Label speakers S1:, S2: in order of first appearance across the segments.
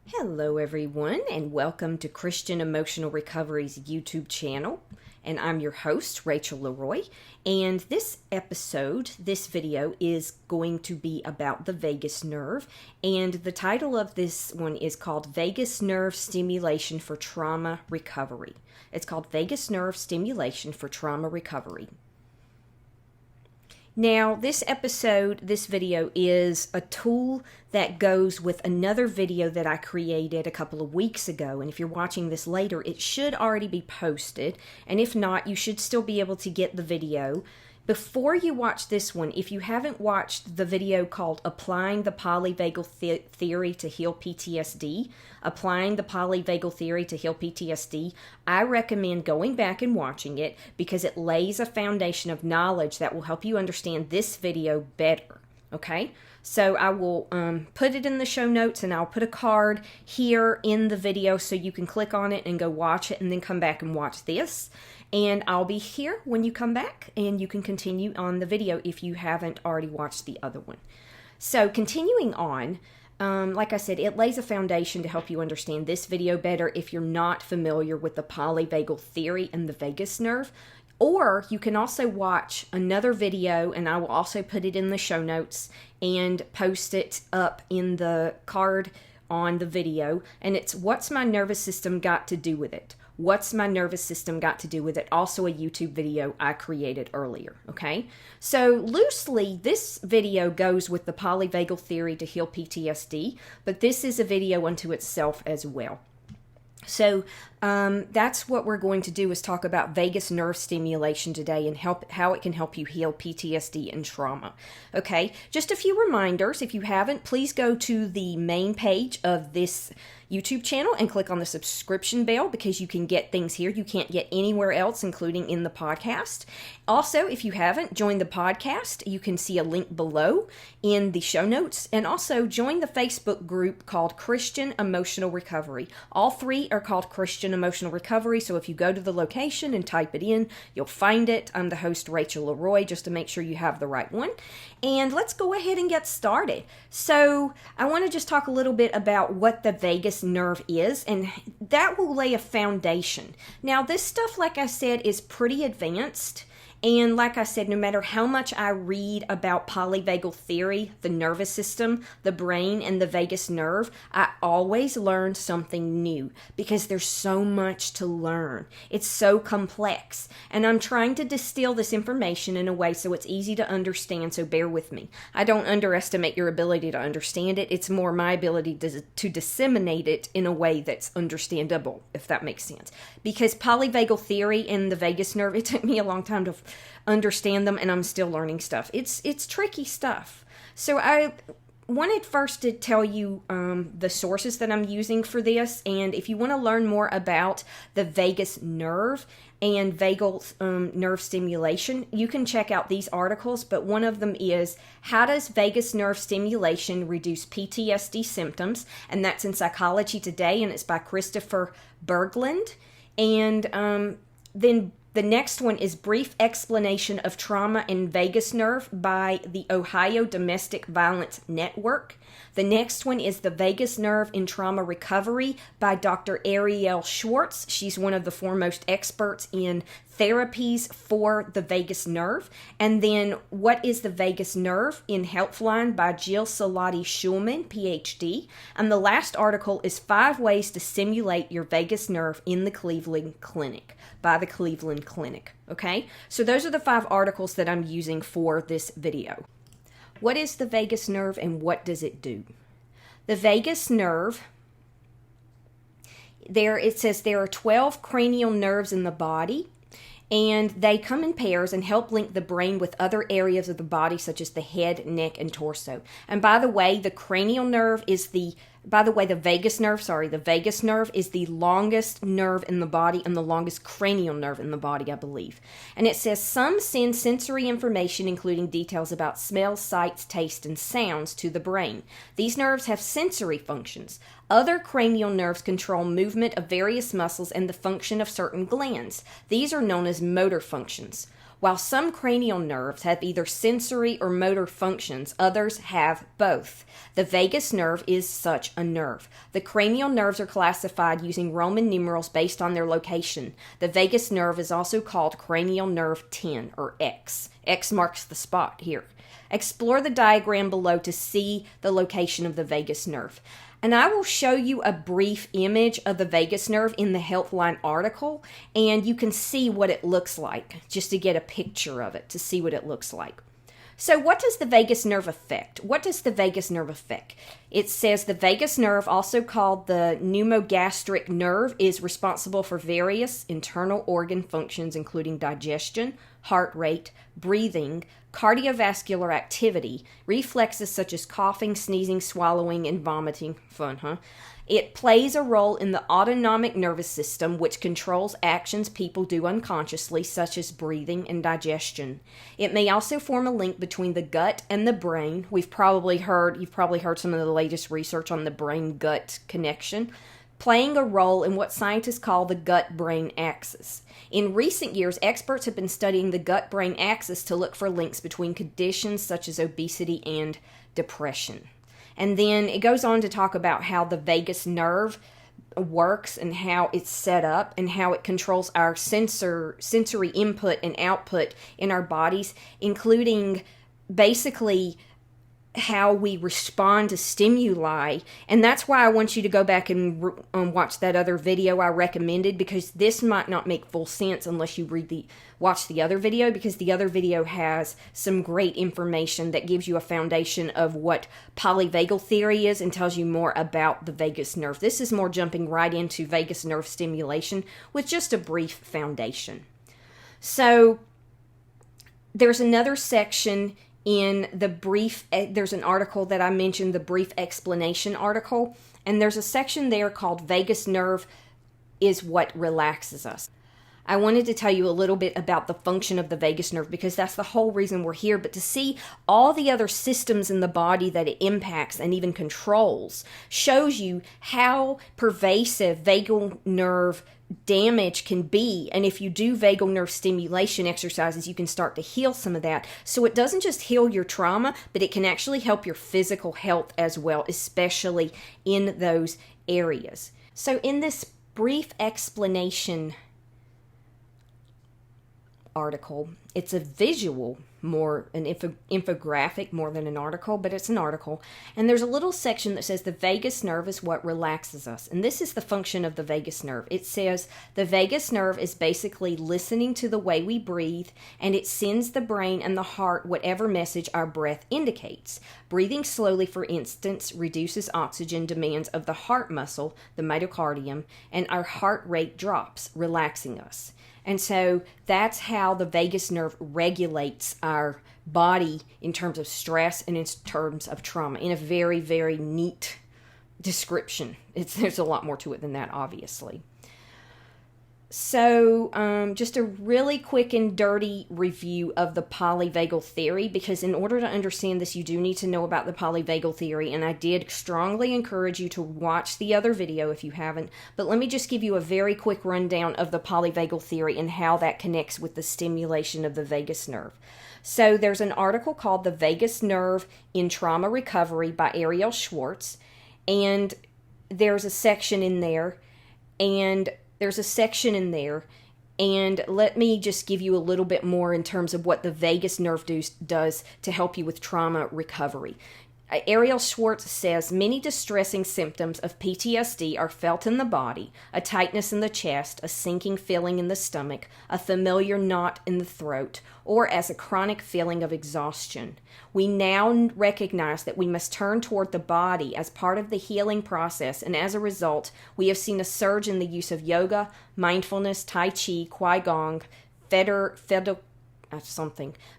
S1: Hello, everyone, and welcome to Christian Emotional Recovery's YouTube channel. And I'm your host, Rachel Leroy. And this video, is going to be about the vagus nerve. And the title of this one is called Vagus Nerve Stimulation for Trauma Recovery. It's called Vagus Nerve Stimulation for Trauma Recovery. Now, this video is a tool that goes with another video that I created a couple of weeks ago. And if you're watching this later, it should already be posted. And if not, you should still be able to get the video. Before you watch this one, if you haven't watched the video called Applying the Polyvagal Theory to Heal PTSD, I recommend going back and watching it because it lays a foundation of knowledge that will help you understand this video better. Okay? So I will put it in the show notes, and I'll put a card here in the video so you can click on it and go watch it and then come back and watch this. And I'll be here when you come back, and you can continue on the video if you haven't already watched the other one. So continuing on, like I said, it lays a foundation to help you understand this video better if you're not familiar with the polyvagal theory and the vagus nerve. Or you can also watch another video, and I will also put it in the show notes and post it up in the card on the video. And it's What's My Nervous System Got to Do with It? What's my nervous system got to do with it? Also a YouTube video I created earlier, okay? So loosely, this video goes with the polyvagal theory to heal PTSD, but this is a video unto itself as well. So that's what we're going to do, is talk about vagus nerve stimulation today and how it can help you heal PTSD and trauma. Okay, just a few reminders. If you haven't, please go to the main page of this YouTube channel and click on the subscription bell, because you can get things here you can't get anywhere else, including in the podcast. Also, if you haven't joined the podcast, you can see a link below in the show notes, and also join the Facebook group called Christian Emotional Recovery. All three are called Christian Emotional Recovery, so if you go to the location and type it in, you'll find it. I'm the host, Rachel Leroy, just to make sure you have the right one. And let's go ahead and get started. So I want to just talk a little bit about what the vagus nerve is, and that will lay a foundation. Now, this stuff, like I said, is pretty advanced. And like I said, no matter how much I read about polyvagal theory, the nervous system, the brain, and the vagus nerve, I always learn something new because there's so much to learn. It's so complex. And I'm trying to distill this information in a way so it's easy to understand, so bear with me. I don't underestimate your ability to understand it. It's more my ability to disseminate it in a way that's understandable, if that makes sense. Because polyvagal theory and the vagus nerve, it took me a long time to understand them, and I'm still learning stuff. It's tricky stuff. So I wanted first to tell you the sources that I'm using for this, and if you want to learn more about the vagus nerve and vagal nerve stimulation, you can check out these articles, but one of them is How Does Vagus Nerve Stimulation Reduce PTSD Symptoms? And that's in Psychology Today, and it's by Christopher Berglund. And then the next one is Brief Explanation of Trauma and Vagus Nerve by the Ohio Domestic Violence Network. The next one is The Vagus Nerve in Trauma Recovery by Dr. Arielle Schwartz. She's one of the foremost experts in therapies for the vagus nerve. And then What is the Vagus Nerve in Helpline by Jill Salati Schulman, PhD. And the last article is 5 Ways to Simulate Your Vagus Nerve in the Cleveland Clinic by the Cleveland Clinic. Okay, so those are the 5 articles that I'm using for this video. What is the vagus nerve and what does it do? The vagus nerve, it says there are 12 cranial nerves in the body, and they come in pairs and help link the brain with other areas of the body, such as the head, neck, and torso. And by the way, the vagus nerve is the longest nerve in the body and the longest cranial nerve in the body, I believe. And it says some send sensory information, including details about smells, sights, taste, and sounds, to the brain. These nerves have sensory functions. Other cranial nerves control movement of various muscles and the function of certain glands. These are known as motor functions. While some cranial nerves have either sensory or motor functions, others have both. The vagus nerve is such a nerve. The cranial nerves are classified using Roman numerals based on their location. The vagus nerve is also called cranial nerve 10, or X. X marks the spot here. Explore the diagram below to see the location of the vagus nerve. And I will show you a brief image of the vagus nerve in the Healthline article, and you can see what it looks like, just to get a picture of it, to see what it looks like. So what does the vagus nerve affect? What does the vagus nerve affect? It says the vagus nerve, also called the pneumogastric nerve, is responsible for various internal organ functions, including digestion, heart rate, breathing, cardiovascular activity, reflexes such as coughing, sneezing, swallowing, and vomiting. Fun, huh? It plays a role in the autonomic nervous system, which controls actions people do unconsciously, such as breathing and digestion. It may also form a link between the gut and the brain. You've probably heard some of the latest research on the brain-gut connection, playing a role in what scientists call the gut-brain axis. In recent years, experts have been studying the gut-brain axis to look for links between conditions such as obesity and depression. And then it goes on to talk about how the vagus nerve works and how it's set up and how it controls our sensory input and output in our bodies, including basically how we respond to stimuli. And that's why I want you to go back and watch that other video I recommended, because this might not make full sense unless you watch the other video, because the other video has some great information that gives you a foundation of what polyvagal theory is and tells you more about the vagus nerve. This is more jumping right into vagus nerve stimulation with just a brief foundation. So there's another section in the brief, there's an article that I mentioned, the brief explanation article, and there's a section there called Vagus Nerve is what relaxes us. I wanted to tell you a little bit about the function of the vagus nerve, because that's the whole reason we're here, but to see all the other systems in the body that it impacts and even controls shows you how pervasive vagal nerve damage can be. And if you do vagal nerve stimulation exercises, you can start to heal some of that. So it doesn't just heal your trauma, but it can actually help your physical health as well, especially in those areas. So in this brief explanation article, it's a visual, more an infographic more than an article, but it's an article, and there's a little section that says the vagus nerve is what relaxes us, and this is the function of the vagus nerve. It says the vagus nerve is basically listening to the way we breathe, and it sends the brain and the heart whatever message our breath indicates. Breathing slowly, for instance, reduces oxygen demands of the heart muscle, the myocardium, and our heart rate drops, relaxing us. And so that's how the vagus nerve regulates our body in terms of stress and in terms of trauma, in a very, very neat description. There's a lot more to it than that, obviously. So just a really quick and dirty review of the polyvagal theory, because in order to understand this, you do need to know about the polyvagal theory, and I did strongly encourage you to watch the other video if you haven't, but let me just give you a very quick rundown of the polyvagal theory and how that connects with the stimulation of the vagus nerve. So there's an article called The Vagus Nerve in Trauma Recovery by Ariel Schwartz, and there's a section in there, and let me just give you a little bit more in terms of what the vagus nerve does to help you with trauma recovery. Ariel Schwartz says, many distressing symptoms of PTSD are felt in the body: a tightness in the chest, a sinking feeling in the stomach, a familiar knot in the throat, or as a chronic feeling of exhaustion. We now recognize that we must turn toward the body as part of the healing process, and as a result, we have seen a surge in the use of yoga, mindfulness, tai chi, qigong,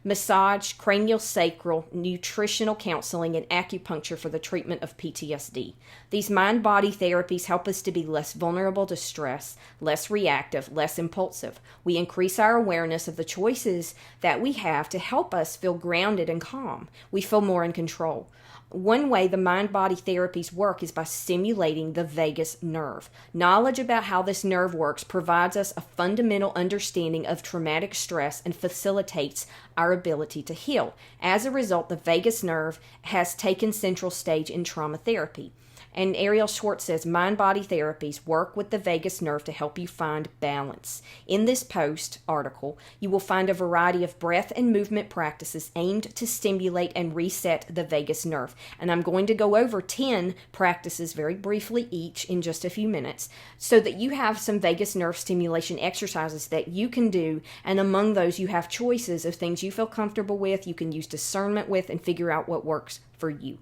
S1: massage, craniosacral, nutritional counseling, and acupuncture for the treatment of PTSD. These mind-body therapies help us to be less vulnerable to stress, less reactive, less impulsive. We increase our awareness of the choices that we have to help us feel grounded and calm. We feel more in control. one way the mind-body therapies work is by stimulating the vagus nerve. Knowledge about how this nerve works provides us a fundamental understanding of traumatic stress and facilitates our ability to heal. As a result, the vagus nerve has taken central stage in trauma therapy. And Ariel Schwartz says, mind-body therapies work with the vagus nerve to help you find balance. In this post article, you will find a variety of breath and movement practices aimed to stimulate and reset the vagus nerve. And I'm going to go over 10 practices very briefly each in just a few minutes so that you have some vagus nerve stimulation exercises that you can do. And among those, you have choices of things you feel comfortable with, you can use discernment with, and figure out what works for you.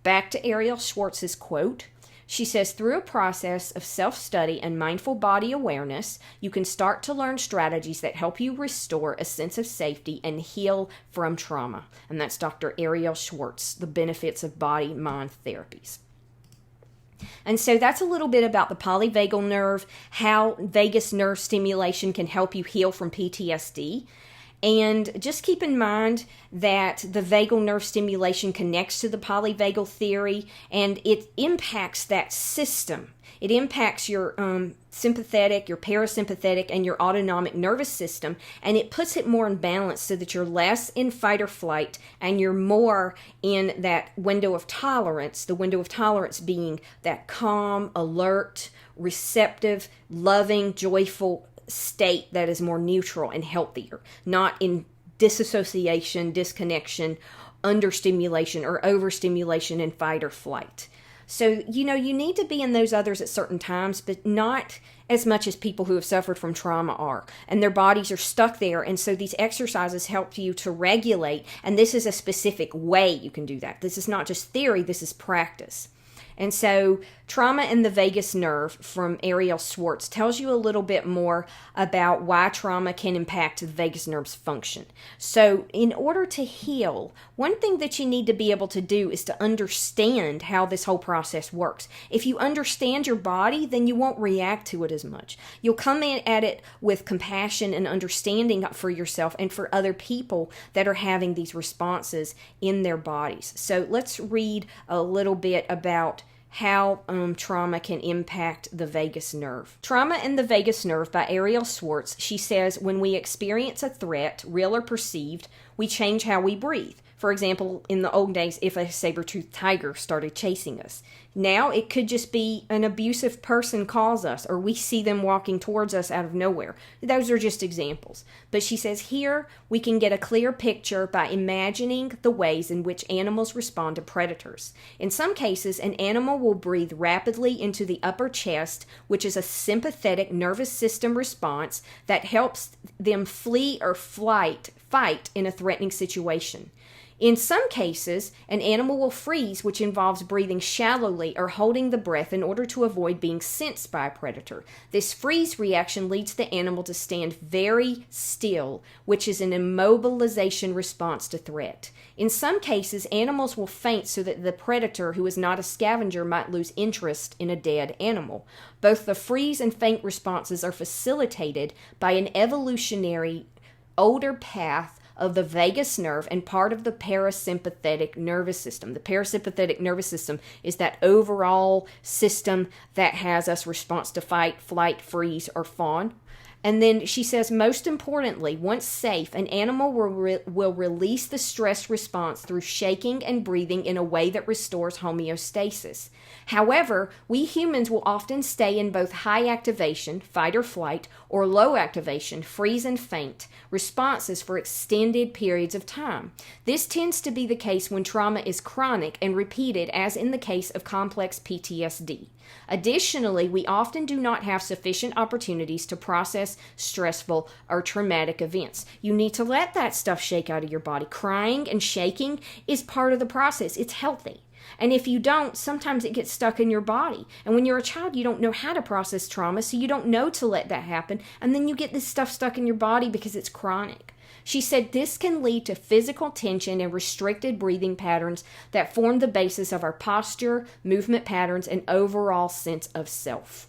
S1: Back to Ariel Schwartz's quote. She says, through a process of self-study and mindful body awareness, you can start to learn strategies that help you restore a sense of safety and heal from trauma. And that's Dr. Ariel Schwartz, The Benefits of Body-Mind Therapies. And so that's a little bit about the polyvagal nerve, how vagus nerve stimulation can help you heal from PTSD. And just keep in mind that the vagal nerve stimulation connects to the polyvagal theory, and it impacts that system. It impacts your sympathetic, your parasympathetic, and your autonomic nervous system, and it puts it more in balance so that you're less in fight or flight and you're more in that window of tolerance, the window of tolerance being that calm, alert, receptive, loving, joyful state that is more neutral and healthier, not in disassociation, disconnection, understimulation, or overstimulation and fight or flight. So, you need to be in those others at certain times, but not as much as people who have suffered from trauma are, and their bodies are stuck there. And so these exercises help you to regulate, and this is a specific way you can do that. This is not just theory, this is practice. And so Trauma and the Vagus Nerve from Ariel Schwartz tells you a little bit more about why trauma can impact the vagus nerve's function. So in order to heal, one thing that you need to be able to do is to understand how this whole process works. If you understand your body, then you won't react to it as much. You'll come in at it with compassion and understanding for yourself and for other people that are having these responses in their bodies. So let's read a little bit about how trauma can impact the vagus nerve. Trauma and the Vagus Nerve by Ariel Schwartz. She says, when we experience a threat, real or perceived, we change how we breathe. For example, in the old days, if a saber-toothed tiger started chasing us. Now it could just be an abusive person calls us, or we see them walking towards us out of nowhere. Those are just examples. But she says here we can get a clear picture by imagining the ways in which animals respond to predators. In some cases, an animal will breathe rapidly into the upper chest, which is a sympathetic nervous system response that helps them flee or fight in a threatening situation. In some cases, an animal will freeze, which involves breathing shallowly or holding the breath in order to avoid being sensed by a predator. This freeze reaction leads the animal to stand very still, which is an immobilization response to threat. In some cases, animals will faint so that the predator, who is not a scavenger, might lose interest in a dead animal. Both the freeze and faint responses are facilitated by an evolutionary older path of the vagus nerve and part of the parasympathetic nervous system. The parasympathetic nervous system is that overall system that has us response to fight, flight, freeze, or fawn. And then she says, most importantly, once safe, an animal will release the stress response through shaking and breathing in a way that restores homeostasis. However, we humans will often stay in both high activation, fight or flight, or low activation, freeze and faint, responses for extended periods of time. This tends to be the case when trauma is chronic and repeated, as in the case of complex PTSD. Additionally, we often do not have sufficient opportunities to process stressful or traumatic events. You need to let that stuff shake out of your body. Crying and shaking is part of the process. It's healthy. And if you don't, sometimes it gets stuck in your body. And when you're a child, you don't know how to process trauma, so you don't know to let that happen. And then you get this stuff stuck in your body because it's chronic. She said this can lead to physical tension and restricted breathing patterns that form the basis of our posture, movement patterns, and overall sense of self.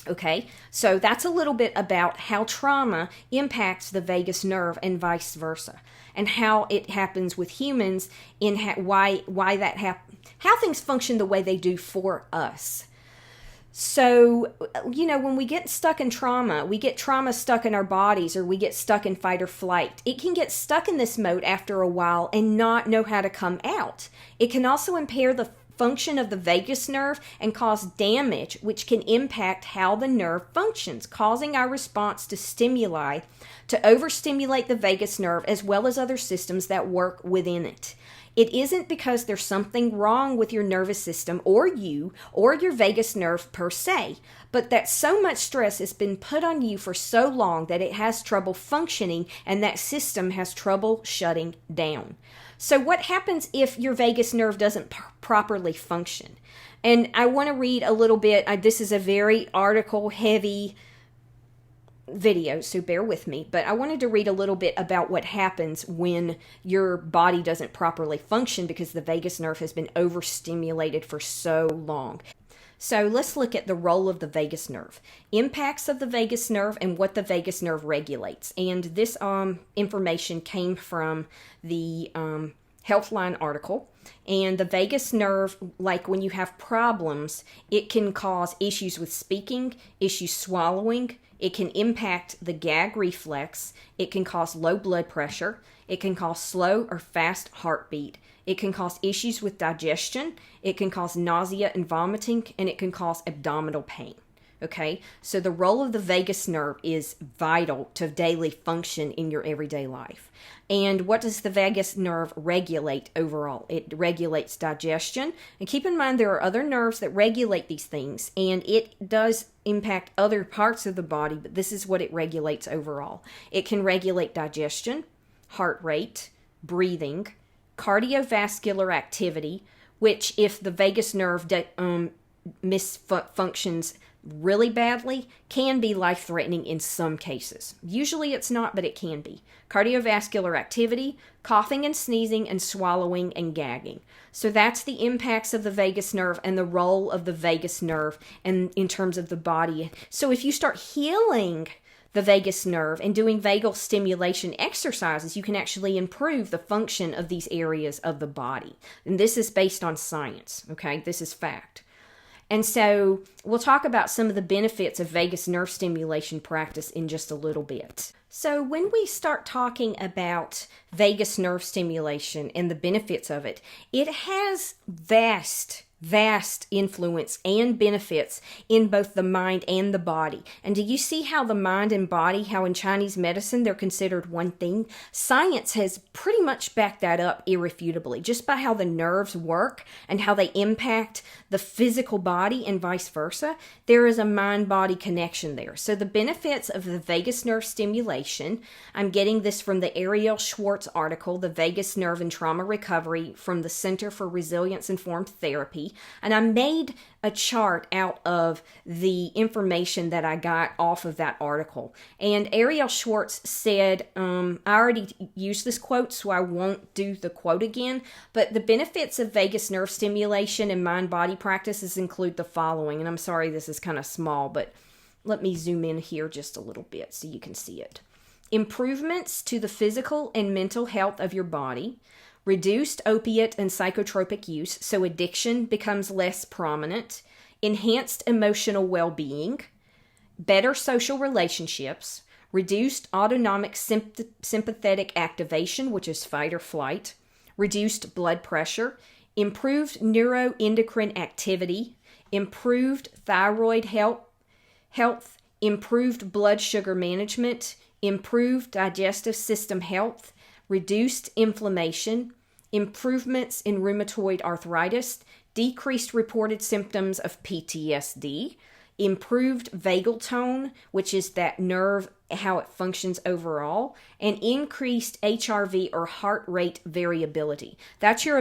S1: Okay, so that's a little bit about how trauma impacts the vagus nerve and vice versa, and how it happens with humans, in why that how things function the way they do for us. So, when we get stuck in trauma, we get trauma stuck in our bodies, or we get stuck in fight or flight. It can get stuck in this mode after a while and not know how to come out. It can also impair the function of the vagus nerve and cause damage, which can impact how the nerve functions, causing our response to stimuli to overstimulate the vagus nerve as well as other systems that work within it. It isn't because there's something wrong with your nervous system or you or your vagus nerve per se, but that so much stress has been put on you for so long that it has trouble functioning and that system has trouble shutting down. So what happens if your vagus nerve doesn't properly function? And I want to read a little bit. This is a very article heavy video, so bear with me, but I wanted to read a little bit about what happens when your body doesn't properly function because the vagus nerve has been overstimulated for so long. So let's look at the role of the vagus nerve, impacts of the vagus nerve, and what the vagus nerve regulates. And this information came from the Healthline article. And the vagus nerve, like when you have problems, it can cause issues with speaking, issues swallowing. It can impact the gag reflex. It can cause low blood pressure. It can cause slow or fast heartbeat. It can cause issues with digestion. It can cause nausea and vomiting, and it can cause abdominal pain. Okay, so the role of the vagus nerve is vital to daily function in your everyday life. And what does the vagus nerve regulate overall? It regulates digestion. And keep in mind there are other nerves that regulate these things, and it does impact other parts of the body, but this is what it regulates overall. It can regulate digestion, heart rate, breathing, cardiovascular activity, which if the vagus nerve misfunctions really badly, can be life-threatening in some cases. Usually it's not, but it can be. Cardiovascular activity, coughing and sneezing and swallowing and gagging. So that's the impacts of the vagus nerve and the role of the vagus nerve and in terms of the body. So if you start healing the vagus nerve and doing vagal stimulation exercises, you can actually improve the function of these areas of the body. And this is based on science, okay? This is fact. And so we'll talk about some of the benefits of vagus nerve stimulation practice in just a little bit. So when we start talking about vagus nerve stimulation and the benefits of it, it has vast influence and benefits in both the mind and the body. And do you see how the mind and body, how in Chinese medicine they're considered one thing? Science has pretty much backed that up irrefutably, just by how the nerves work and how they impact the physical body and vice versa. There is a mind-body connection there. So the benefits of the vagus nerve stimulation, I'm getting this from the Ariel Schwartz article, The Vagus Nerve and Trauma Recovery from the Center for Resilience-Informed Therapy. And I made a chart out of the information that I got off of that article. And Ariel Schwartz said, I already used this quote, so I won't do the quote again, but the benefits of vagus nerve stimulation and mind-body practices include the following. And I'm sorry this is kind of small, but let me zoom in here just a little bit so you can see it. Improvements to the physical and mental health of your body. Reduced opiate and psychotropic use, so addiction becomes less prominent. Enhanced emotional well-being. Better social relationships. Reduced autonomic sympathetic activation, which is fight or flight. Reduced blood pressure. Improved neuroendocrine activity. Improved thyroid health. Improved blood sugar management. Improved digestive system health. Reduced inflammation, improvements in rheumatoid arthritis, decreased reported symptoms of PTSD, improved vagal tone, which is that nerve, how it functions overall, and increased HRV or heart rate variability. That's your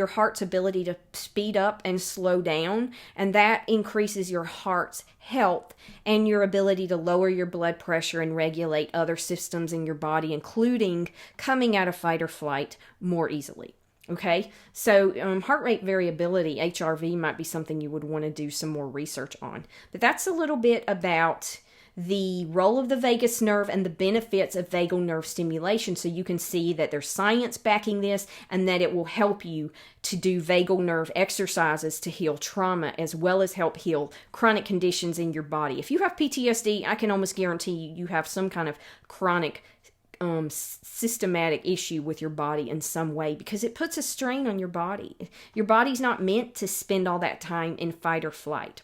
S1: heart's ability to speed up and slow down, and that increases your heart's health and your ability to lower your blood pressure and regulate other systems in your body, including coming out of fight or flight more easily. Okay, so heart rate variability, HRV, might be something you would want to do some more research on. But that's a little bit about the role of the vagus nerve and the benefits of vagal nerve stimulation, so you can see that there's science backing this and that it will help you to do vagal nerve exercises to heal trauma as well as help heal chronic conditions in your body. If you have PTSD, I can almost guarantee you have some kind of chronic systematic issue with your body in some way, because it puts a strain on your body. Your body's not meant to spend all that time in fight or flight.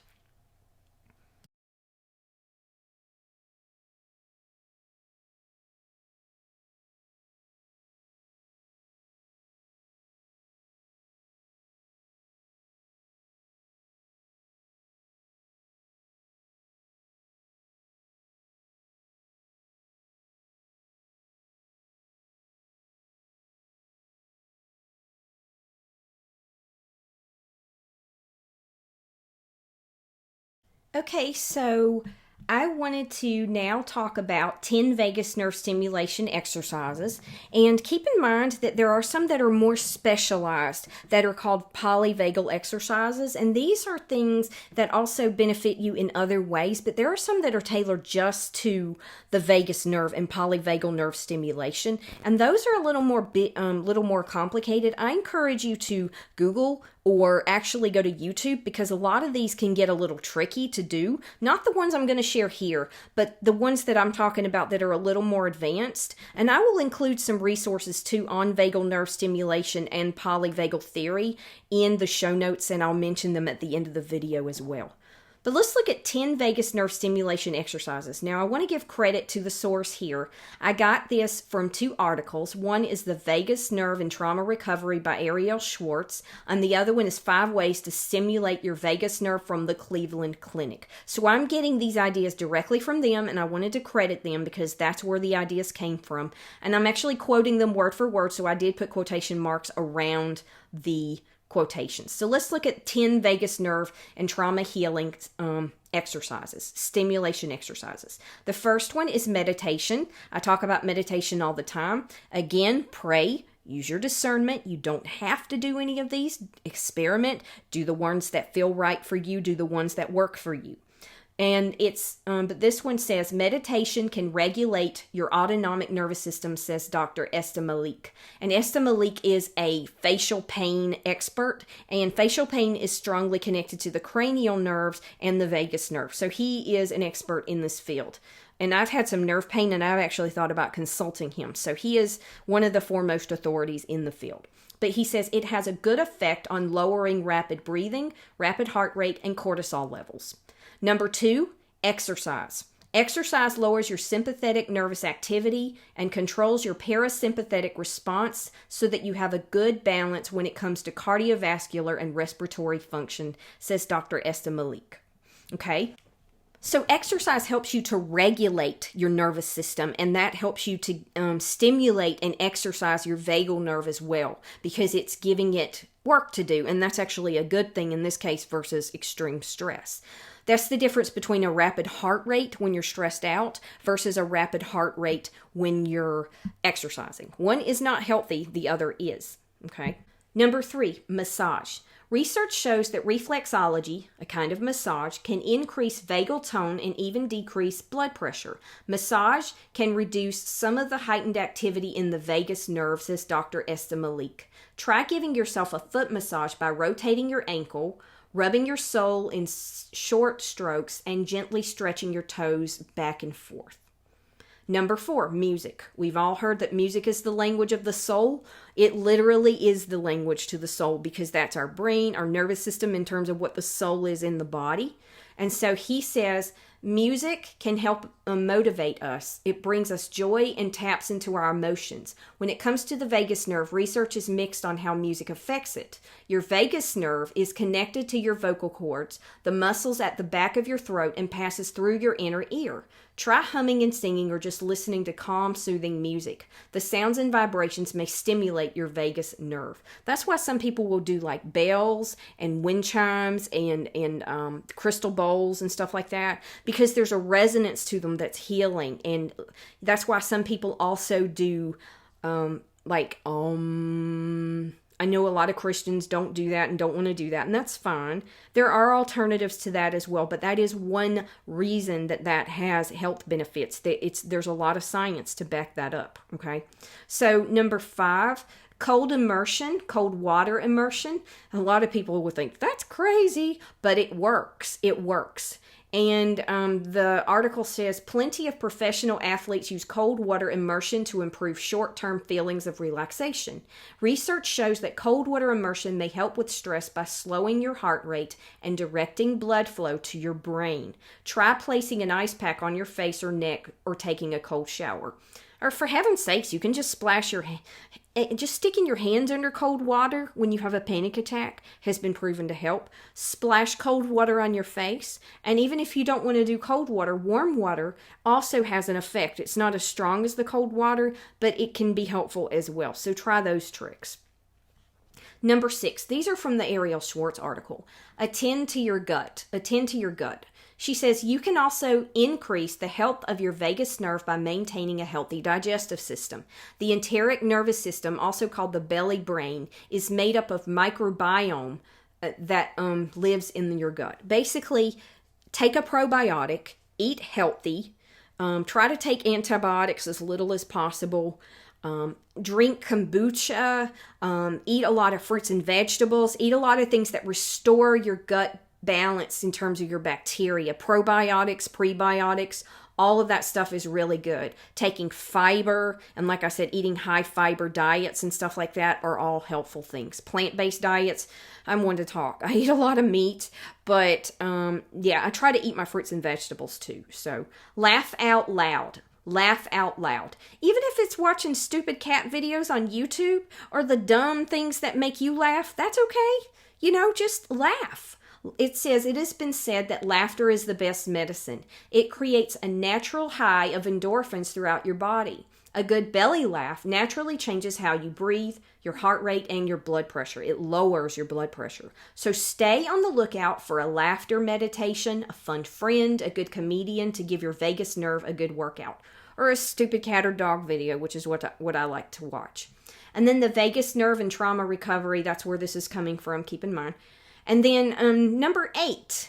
S1: Okay, so I wanted to now talk about 10 vagus nerve stimulation exercises. And keep in mind that there are some that are more specialized that are called polyvagal exercises. And these are things that also benefit you in other ways, but there are some that are tailored just to the vagus nerve and polyvagal nerve stimulation. And those are a little more complicated. I encourage you to Google or actually go to YouTube, because a lot of these can get a little tricky to do. Not the ones I'm going to share here, but the ones that I'm talking about that are a little more advanced. And I will include some resources too on vagal nerve stimulation and polyvagal theory in the show notes, and I'll mention them at the end of the video as well. But let's look at 10 vagus nerve stimulation exercises. Now, I want to give credit to the source here. I got this from 2 articles. One is The Vagus Nerve and Trauma Recovery by Ariel Schwartz, and the other one is 5 Ways to Stimulate Your Vagus Nerve from the Cleveland Clinic. So I'm getting these ideas directly from them, and I wanted to credit them because that's where the ideas came from. And I'm actually quoting them word for word, so I did put quotation marks around the quotations. So let's look at 10 vagus nerve and trauma healing exercises, stimulation exercises. The first one is meditation. I talk about meditation all the time. Again, pray. Use your discernment. You don't have to do any of these. Experiment. Do the ones that feel right for you. Do the ones that work for you. And but this one says, meditation can regulate your autonomic nervous system, says Dr. Esther Malik. And Esther Malik is a facial pain expert, and facial pain is strongly connected to the cranial nerves and the vagus nerve. So he is an expert in this field. And I've had some nerve pain, and I've actually thought about consulting him. So he is one of the foremost authorities in the field. But he says it has a good effect on lowering rapid breathing, rapid heart rate, and cortisol levels. Number 2, exercise. Exercise lowers your sympathetic nervous activity and controls your parasympathetic response so that you have a good balance when it comes to cardiovascular and respiratory function, says Dr. Esther Malik. Okay? So exercise helps you to regulate your nervous system, and that helps you to stimulate and exercise your vagal nerve as well, because it's giving it work to do, and that's actually a good thing in this case versus extreme stress. That's the difference between a rapid heart rate when you're stressed out versus a rapid heart rate when you're exercising. One is not healthy, the other is. Okay. Number 3, massage. Research shows that reflexology, a kind of massage, can increase vagal tone and even decrease blood pressure. Massage can reduce some of the heightened activity in the vagus nerve, says Dr. Esther Malik. Try giving yourself a foot massage by rotating your ankle, rubbing your sole in short strokes, and gently stretching your toes back and forth. Number 4, music. We've all heard that music is the language of the soul. It literally is the language to the soul, because that's our brain, our nervous system in terms of what the soul is in the body. And so he says music can help motivate us. It brings us joy and taps into our emotions. When it comes to the vagus nerve, research is mixed on how music affects it. Your vagus nerve is connected to your vocal cords, the muscles at the back of your throat, and passes through your inner ear. Try humming and singing or just listening to calm, soothing music. The sounds and vibrations may stimulate your vagus nerve. That's why some people will do like bells and wind chimes and crystal bowls and stuff like that, because there's a resonance to them that's healing. And that's why some people also do I know a lot of Christians don't do that and don't want to do that, and that's fine. There are alternatives to that as well, but that is one reason that has health benefits. There's a lot of science to back that up, okay? So number 5, cold immersion, cold water immersion. A lot of people will think, that's crazy, but it works. It works. And the article says plenty of professional athletes use cold water immersion to improve short-term feelings of relaxation. Research shows that cold water immersion may help with stress by slowing your heart rate and directing blood flow to your brain. Try placing an ice pack on your face or neck or taking a cold shower. Or for heaven's sakes, you can just just sticking your hands under cold water when you have a panic attack has been proven to help. Splash cold water on your face. And even if you don't want to do cold water, warm water also has an effect. It's not as strong as the cold water, but it can be helpful as well. So try those tricks. Number 6, these are from the Ariel Schwartz article. Attend to your gut. Attend to your gut. She says you can also increase the health of your vagus nerve by maintaining a healthy digestive system. The enteric nervous system, also called the belly brain, is made up of microbiome that lives in your gut. Basically, take a probiotic, eat healthy, try to take antibiotics as little as possible, drink kombucha, eat a lot of fruits and vegetables, eat a lot of things that restore your gut balance in terms of your bacteria. Probiotics, prebiotics, all of that stuff is really good. Taking fiber, and like I said, eating high fiber diets and stuff like that are all helpful things. Plant-based diets, I'm one to talk. I eat a lot of meat, but yeah, I try to eat my fruits and vegetables too. So laugh out loud. Laugh out loud. Even if it's watching stupid cat videos on YouTube or the dumb things that make you laugh, that's okay. Just laugh. It says, it has been said that laughter is the best medicine. It creates a natural high of endorphins throughout your body. A good belly laugh naturally changes how you breathe, your heart rate, and your blood pressure. It lowers your blood pressure. So stay on the lookout for a laughter meditation, a fun friend, a good comedian to give your vagus nerve a good workout, or a stupid cat or dog video, which is what I like to watch. And then the vagus nerve and trauma recovery, that's where this is coming from, keep in mind. And then number 8,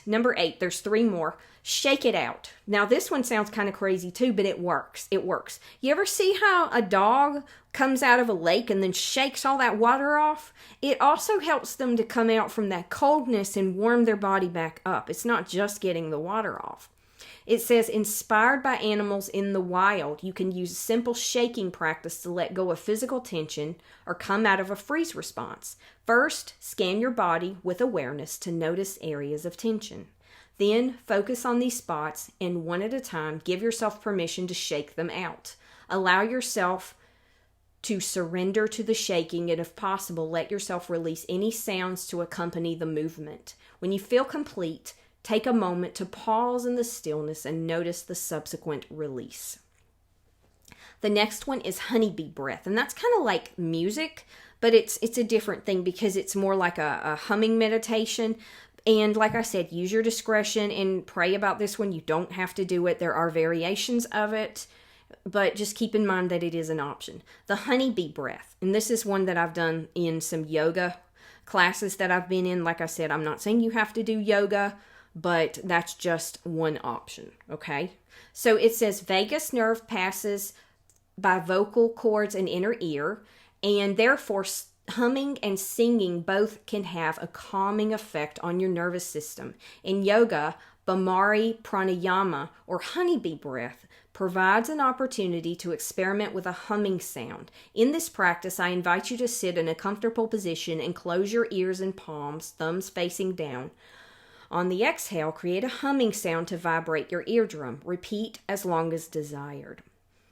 S1: there's 3 more. Shake it out. Now this one sounds kind of crazy too, but it works. It works. You ever see how a dog comes out of a lake and then shakes all that water off? It also helps them to come out from that coldness and warm their body back up. It's not just getting the water off. It says, inspired by animals in the wild, you can use a simple shaking practice to let go of physical tension or come out of a freeze response. First, scan your body with awareness to notice areas of tension. Then, focus on these spots and one at a time, give yourself permission to shake them out. Allow yourself to surrender to the shaking and, if possible, let yourself release any sounds to accompany the movement. When you feel complete, take a moment to pause in the stillness and notice the subsequent release. The next one is honeybee breath, and that's kind of like music, but it's a different thing because it's more like a humming meditation. And like I said, use your discretion and pray about this one. You don't have to do it. There are variations of it, but just keep in mind that it is an option. The honeybee breath, and this is one that I've done in some yoga classes that I've been in. Like I said, I'm not saying you have to do yoga, but that's just one option, okay? So it says vagus nerve passes by vocal cords and inner ear, and therefore humming and singing both can have a calming effect on your nervous system. In yoga, Bhamari Pranayama, or honeybee breath, provides an opportunity to experiment with a humming sound. In this practice, I invite you to sit in a comfortable position and close your ears and palms, thumbs facing down. On the exhale, create a humming sound to vibrate your eardrum. Repeat as long as desired.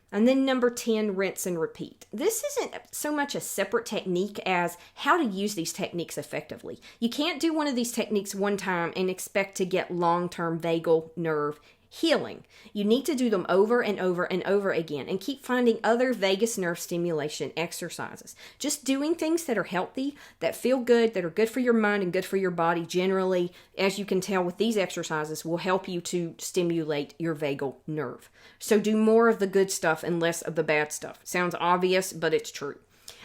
S1: And then number 10, rinse and repeat. This isn't so much a separate technique as how to use these techniques effectively. You can't do one of these techniques one time and expect to get long-term vagal nerve healing. You need to do them over and over and over again and keep finding other vagus nerve stimulation exercises. Just doing things that are healthy, that feel good, that are good for your mind and good for your body generally, as you can tell with these exercises, will help you to stimulate your vagal nerve. So do more of the good stuff and less of the bad stuff. Sounds obvious, but it's true.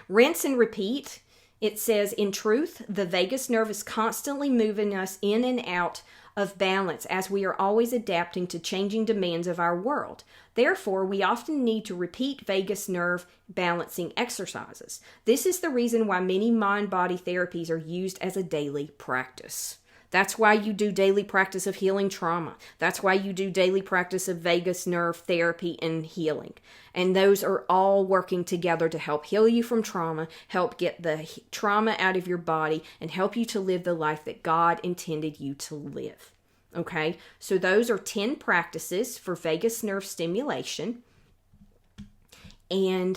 S1: Rinse and repeat It says, in truth, the vagus nerve is constantly moving us in and out of balance as we are always adapting to changing demands of our world. Therefore, we often need to repeat vagus nerve balancing exercises. This is the reason why many mind-body therapies are used as a daily practice. That's why you do daily practice of healing trauma. That's why you do daily practice of vagus nerve therapy and healing. And those are all working together to help heal you from trauma, help get the trauma out of your body, and help you to live the life that God intended you to live. Okay? So those are 10 practices for vagus nerve stimulation. And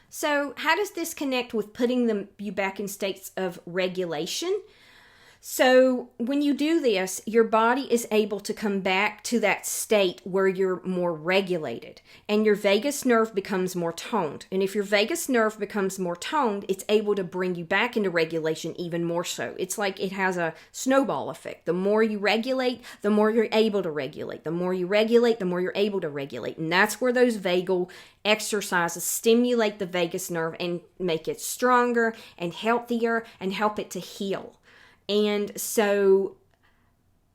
S1: so how does this connect with putting you back in states of regulation? So when you do this, your body is able to come back to that state where you're more regulated and your vagus nerve becomes more toned. And if your vagus nerve becomes more toned, it's able to bring you back into regulation even more so. It's like it has a snowball effect. The more you regulate, the more you're able to regulate. The more you regulate, the more you're able to regulate. And that's where those vagal exercises stimulate the vagus nerve and make it stronger and healthier and help it to heal. And so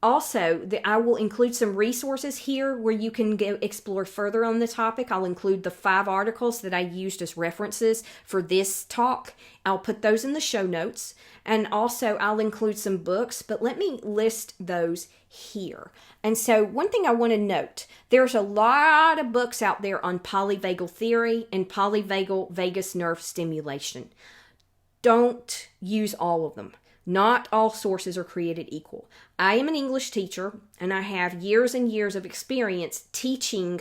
S1: also, I will include some resources here where you can go explore further on the topic. I'll include the 5 articles that I used as references for this talk. I'll put those in the show notes. And also, I'll include some books, but let me list those here. And so, one thing I want to note, there's a lot of books out there on polyvagal theory and polyvagal vagus nerve stimulation. Don't use all of them. Not all sources are created equal. I am an English teacher, and I have years and years of experience teaching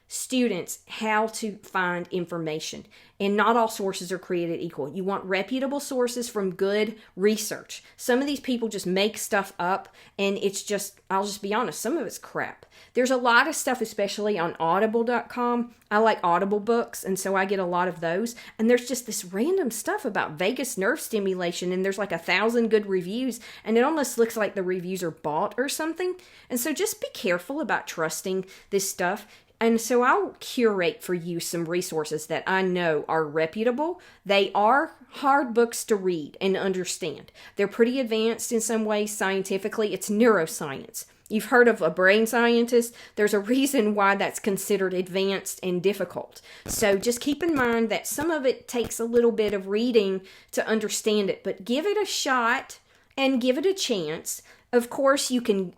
S1: students how to find information. And not all sources are created equal. You want reputable sources from good research. Some of these people just make stuff up, and I'll just be honest, some of it's crap. There's a lot of stuff, especially on audible.com. I like Audible books, and so I get a lot of those. And there's just this random stuff about vagus nerve stimulation, and there's like 1,000 good reviews, and it almost looks like the reviews are bought or something. And so just be careful about trusting this stuff. And so I'll curate for you some resources that I know are reputable. They are hard books to read and understand. They're pretty advanced in some ways scientifically. It's neuroscience. You've heard of a brain scientist. There's a reason why that's considered advanced and difficult. So just keep in mind that some of it takes a little bit of reading to understand it, but give it a shot and give it a chance. Of course, you can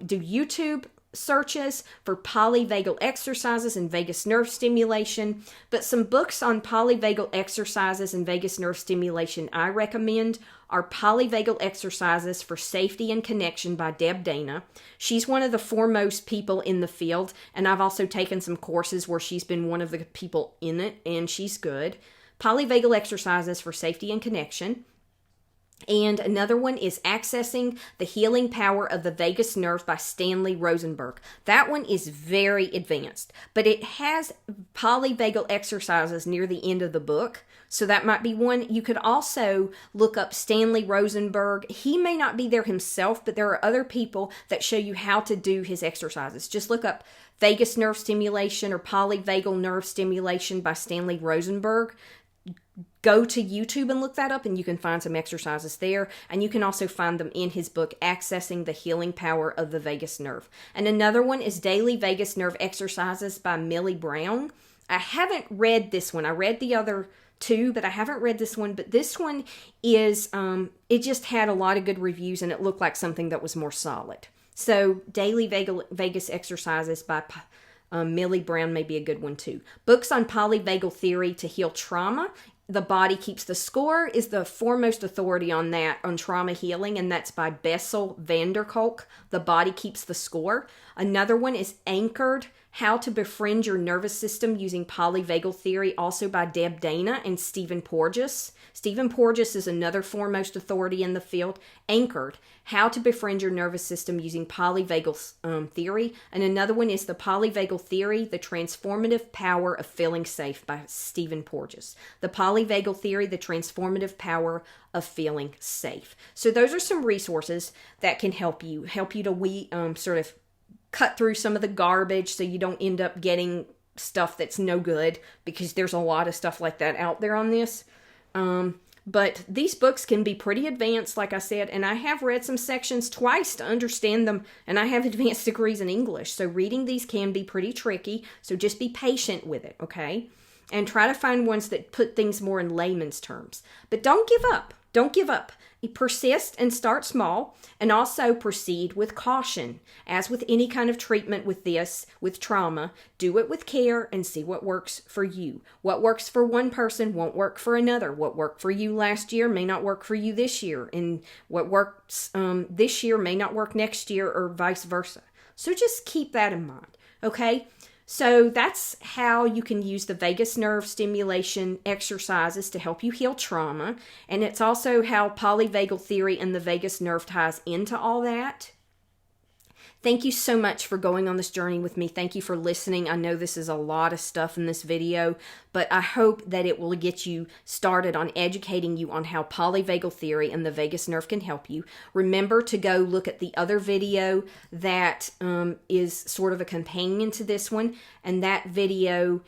S1: do YouTube searches for polyvagal exercises and vagus nerve stimulation, but some books on polyvagal exercises and vagus nerve stimulation I recommend are Polyvagal Exercises for Safety and Connection by Deb Dana. She's one of the foremost people in the field, and I've also taken some courses where she's been one of the people in it, and she's good. Polyvagal Exercises for Safety and Connection. And another one is Accessing the Healing Power of the Vagus Nerve by Stanley Rosenberg. That one is very advanced, but it has polyvagal exercises near the end of the book. So that might be one. You could also look up Stanley Rosenberg. He may not be there himself, but there are other people that show you how to do his exercises. Just look up vagus nerve stimulation or polyvagal nerve stimulation by Stanley Rosenberg. Go to YouTube and look that up, and you can find some exercises there. And you can also find them in his book, Accessing the Healing Power of the Vagus Nerve. And another one is Daily Vagus Nerve Exercises by Millie Brown. I haven't read this one. I read the other two, but I haven't read this one. But this one is, it just had a lot of good reviews, and it looked like something that was more solid. So Daily Vagus Exercises by Millie Brown may be a good one too. Books on polyvagal theory to heal trauma. The Body Keeps the Score is the foremost authority on that, on trauma healing, and that's by Bessel van der Kolk. The Body Keeps the Score. Another one is Anchored, How to Befriend Your Nervous System Using Polyvagal Theory, also by Deb Dana and Stephen Porges. Stephen Porges is another foremost authority in the field. Anchored, How to Befriend Your Nervous System Using Polyvagal Theory. And another one is The Polyvagal Theory, The Transformative Power of Feeling Safe by Stephen Porges. The Polyvagal Theory, The Transformative Power of Feeling Safe. So those are some resources that can help you to sort of cut through some of the garbage so you don't end up getting stuff that's no good, because there's a lot of stuff like that out there on this. But these books can be pretty advanced, like I said, and I have read some sections twice to understand them, and I have advanced degrees in English, so reading these can be pretty tricky, so just be patient with it, okay? And try to find ones that put things more in layman's terms. But don't give up. Don't give up. Persist and start small, and also proceed with caution. As with any kind of treatment with this, with trauma, do it with care and see what works for you. What works for one person won't work for another. What worked for you last year may not work for you this year, and what works this year may not work next year, or vice versa. So just keep that in mind, okay? So that's how you can use the vagus nerve stimulation exercises to help you heal trauma. And it's also how polyvagal theory and the vagus nerve ties into all that. Thank you so much for going on this journey with me. Thank you for listening. I know this is a lot of stuff in this video, but I hope that it will get you started on educating you on how polyvagal theory and the vagus nerve can help you. Remember to go look at the other video that is sort of a companion to this one, and that video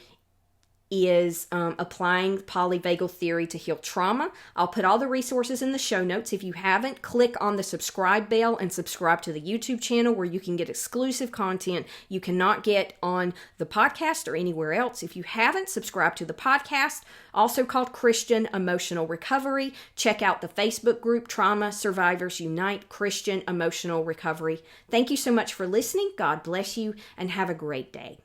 S1: is applying polyvagal theory to heal trauma. I'll put all the resources in the show notes. If you haven't, click on the subscribe bell and subscribe to the YouTube channel, where you can get exclusive content you cannot get on the podcast or anywhere else. If you haven't subscribed to the podcast, also called Christian Emotional Recovery, check out the Facebook group Trauma Survivors Unite Christian Emotional Recovery. Thank you so much for listening. God bless you, and have a great day.